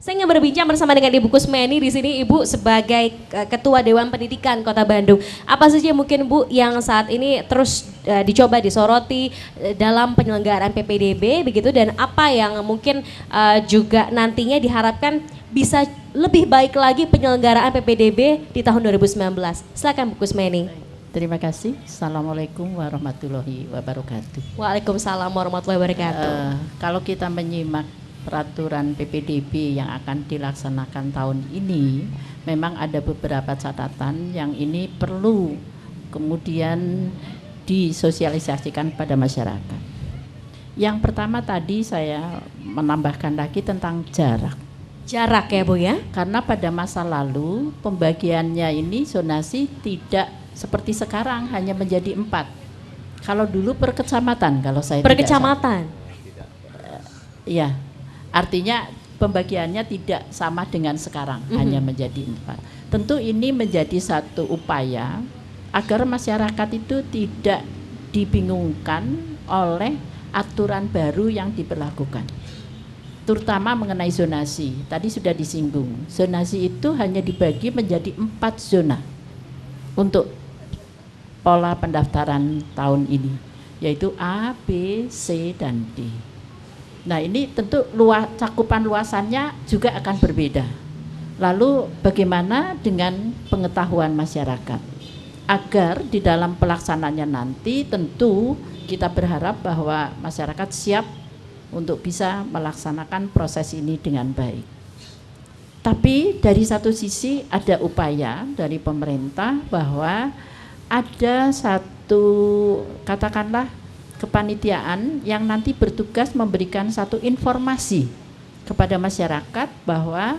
Saya ingin berbincang bersama dengan Ibu Kusmeni di sini, Ibu sebagai Ketua Dewan Pendidikan Kota Bandung. Apa saja mungkin Bu yang saat ini terus dicoba disoroti dalam penyelenggaraan PPDB begitu, dan apa yang mungkin juga nantinya diharapkan bisa lebih baik lagi penyelenggaraan PPDB di tahun 2019. Silakan Bu Kusmeni. Terima kasih. Assalamualaikum warahmatullahi wabarakatuh. Waalaikumsalam warahmatullahi wabarakatuh. Kalau kita menyimak peraturan PPDB yang akan dilaksanakan tahun ini, memang ada beberapa catatan yang ini perlu kemudian disosialisasikan pada masyarakat. Yang pertama tadi saya menambahkan lagi tentang jarak. Jarak ya Bu ya? Karena pada masa lalu pembagiannya ini zonasi tidak seperti sekarang hanya menjadi 4. Kalau dulu per kecamatan, kalau saya per kecamatan. Iya. Artinya pembagiannya tidak sama dengan sekarang, hanya menjadi 4. Tentu ini menjadi satu upaya agar masyarakat itu tidak dibingungkan oleh aturan baru yang diberlakukan, terutama mengenai zonasi. Tadi sudah disinggung, zonasi itu hanya dibagi menjadi 4 zona untuk pola pendaftaran tahun ini, yaitu A, B, C, dan D. Nah ini tentu cakupan luasannya juga akan berbeda. Lalu bagaimana dengan pengetahuan masyarakat? Agar di dalam pelaksananya nanti tentu kita berharap bahwa masyarakat siap untuk bisa melaksanakan proses ini dengan baik. Tapi dari satu sisi ada upaya dari pemerintah bahwa ada satu katakanlah kepanitiaan yang nanti bertugas memberikan satu informasi kepada masyarakat bahwa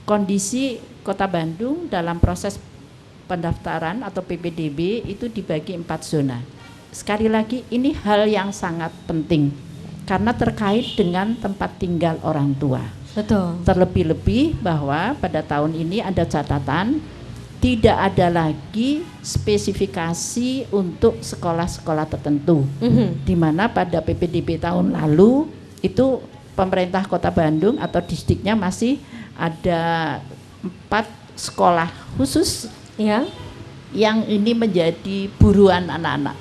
kondisi Kota Bandung dalam proses pendaftaran atau PPDB itu dibagi 4 zona. Sekali lagi ini hal yang sangat penting karena terkait dengan tempat tinggal orang tua. Betul. Terlebih-lebih bahwa pada tahun ini ada catatan tidak ada lagi spesifikasi untuk sekolah-sekolah tertentu, di mana pada PPDB tahun lalu itu pemerintah Kota Bandung atau distrik masih ada 4 sekolah khusus ya, yang ini menjadi buruan anak-anak,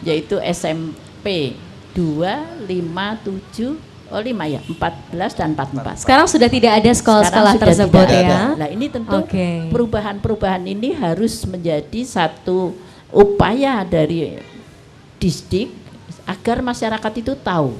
yaitu SMP 2, 5, 7, 5 ya, 14 dan 44. Sekarang sudah tidak ada sekolah-sekolah tersebut ya. Nah ini tentu perubahan-perubahan ini harus menjadi satu upaya dari distrik agar masyarakat itu tahu.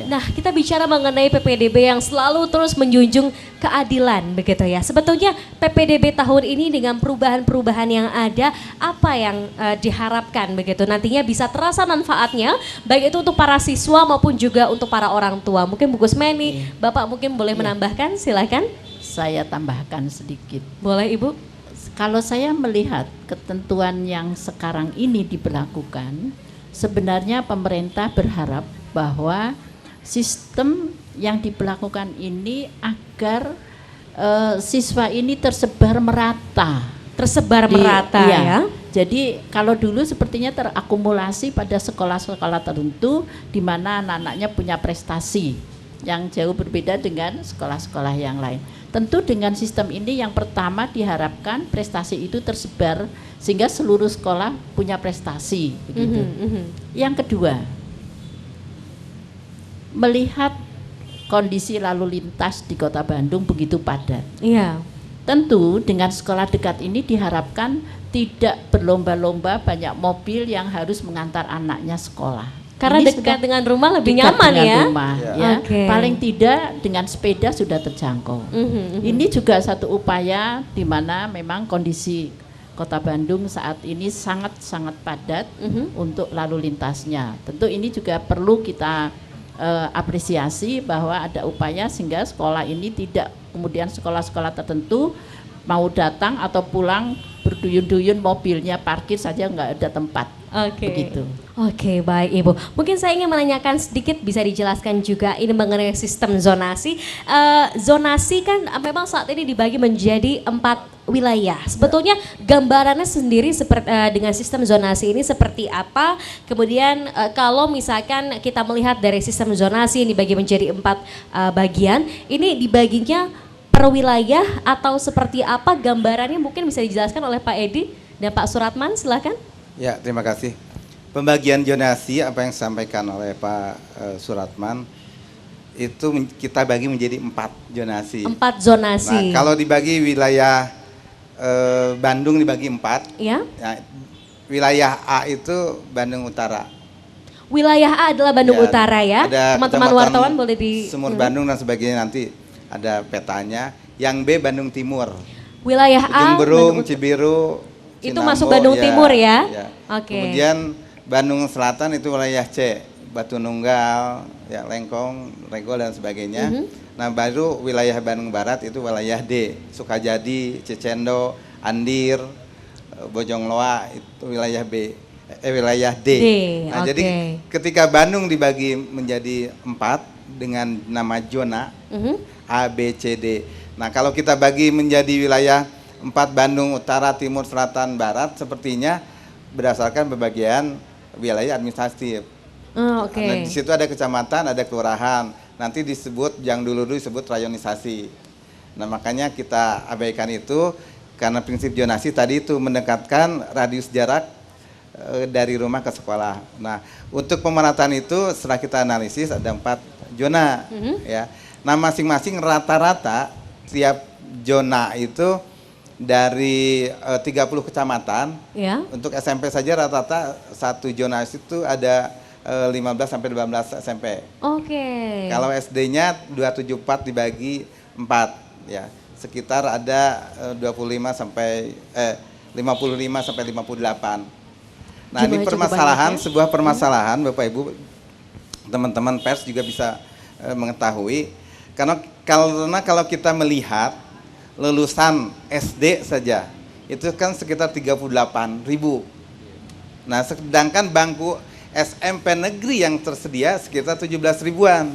Nah kita bicara mengenai PPDB yang selalu terus menjunjung keadilan begitu ya. Sebetulnya PPDB tahun ini dengan perubahan-perubahan yang ada, apa yang diharapkan begitu nantinya bisa terasa manfaatnya baik itu untuk para siswa maupun juga untuk para orang tua. Mungkin Bu Kusmeni, Bapak mungkin boleh menambahkan, silakan. Saya tambahkan sedikit. Boleh Ibu. Kalau saya melihat ketentuan yang sekarang ini diberlakukan, sebenarnya pemerintah berharap bahwa sistem yang diberlakukan ini agar siswa ini tersebar merata. Ya. Jadi kalau dulu sepertinya terakumulasi pada sekolah-sekolah tertentu di mana anak-anaknya punya prestasi yang jauh berbeda dengan sekolah-sekolah yang lain. Tentu dengan sistem ini yang pertama diharapkan prestasi itu tersebar sehingga seluruh sekolah punya prestasi begitu. Yang kedua, melihat kondisi lalu lintas di Kota Bandung begitu padat. Iya. Tentu dengan sekolah dekat ini diharapkan tidak berlomba-lomba banyak mobil yang harus mengantar anaknya sekolah. Karena ini dekat dengan rumah lebih nyaman ya. Rumah, ya. Paling tidak dengan sepeda sudah terjangkau. Ini juga satu upaya di mana memang kondisi Kota Bandung saat ini sangat-sangat padat untuk lalu lintasnya. Tentu ini juga perlu kita apresiasi bahwa ada upaya sehingga sekolah ini tidak kemudian sekolah-sekolah tertentu mau datang atau pulang berduyun-duyun mobilnya parkir saja nggak ada tempat. Begitu. Oke, baik Ibu. Mungkin saya ingin menanyakan sedikit, bisa dijelaskan juga ini mengenai sistem zonasi. Zonasi kan memang saat ini dibagi menjadi 4 wilayah. Sebetulnya gambarannya sendiri seperti dengan sistem zonasi ini seperti apa? Kemudian kalau misalkan kita melihat dari sistem zonasi yang dibagi menjadi 4 bagian, ini dibaginya per wilayah atau seperti apa gambarannya mungkin bisa dijelaskan oleh Pak Edi dan Pak Suratman, silakan. Ya, terima kasih. Pembagian zonasi apa yang disampaikan oleh Pak Suratman itu kita bagi menjadi 4 zonasi. 4 zonasi. Nah, kalau dibagi wilayah Bandung dibagi 4. Ya. Nah, wilayah A itu Bandung Utara. Wilayah A adalah Bandung Ya, Utara ya. ada Teman-teman Kecamatan wartawan boleh di Sumur Bandung dan sebagainya, nanti ada petanya. Yang B Bandung Timur. Wilayah A Ujung Berung, Bandung- Cibiru, itu Cinambo, masuk Bandung Timur ya? Oke. Kemudian Bandung Selatan itu wilayah C, Batu Nunggal, ya Lengkong, Regol dan sebagainya. Nah, baru wilayah Bandung Barat itu wilayah D, Sukajadi, Cicendo, Andir, Bojongloa itu wilayah B, wilayah D. Nah, oke. jadi ketika Bandung dibagi menjadi 4 dengan nama zona A, B, C, D. Nah, kalau kita bagi menjadi wilayah 4 Bandung Utara, Timur, Selatan, Barat, sepertinya berdasarkan pembagian wilayah administratif. Oke. Nah, di situ ada kecamatan, ada kelurahan. Nanti disebut, yang dulu disebut rayonisasi. Nah, makanya kita abaikan itu karena prinsip zonasi tadi itu mendekatkan radius jarak dari rumah ke sekolah. Nah, untuk pemerataan itu setelah kita analisis ada 4 zona, ya. Nah, masing-masing rata-rata tiap zona itu dari 30 kecamatan. Ya. Untuk SMP saja rata-rata satu zona itu ada 15 sampai 18 SMP. Oke. Kalau SD-nya 274 dibagi 4, ya. Sekitar ada 55 sampai 58. Nah, ini Jumlahnya cukup permasalahan, banyak ya? sebuah permasalahan Bapak Ibu, teman-teman pers juga bisa mengetahui. Karena kalau kita melihat lulusan SD saja itu kan sekitar 38.000. Nah, sedangkan bangku SMP negeri yang tersedia sekitar 17 ribuan.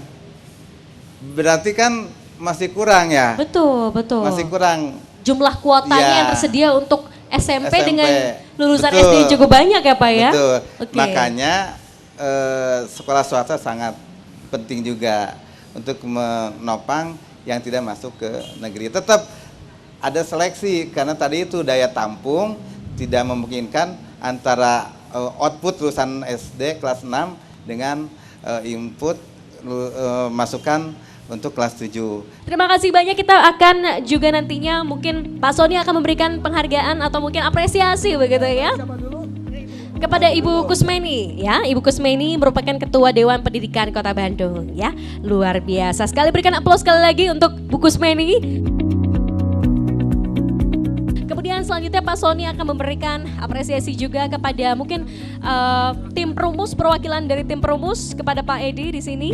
Berarti kan masih kurang ya? Betul, betul. Masih kurang. Jumlah kuotanya Ya. yang tersedia untuk SMP, SMP. dengan lulusan Betul. SD yang cukup banyak ya Pak ya? Betul. Oke. Makanya sekolah swasta sangat penting juga untuk menopang yang tidak masuk ke negeri. Tetap ada seleksi karena tadi itu daya tampung tidak memungkinkan antara output lulusan SD kelas 6 dengan input masukan untuk kelas 7. Terima kasih banyak, kita akan juga nantinya mungkin Pak Sony akan memberikan penghargaan atau mungkin apresiasi begitu ya. Kepada Ibu Kusmeni ya, Ibu Kusmeni merupakan Ketua Dewan Pendidikan Kota Bandung ya. Luar biasa sekali, berikan aplaus sekali lagi untuk Bu Kusmeni. Kemudian selanjutnya Pak Sony akan memberikan apresiasi juga kepada mungkin tim Perumus, perwakilan dari tim Perumus kepada Pak Edi di sini.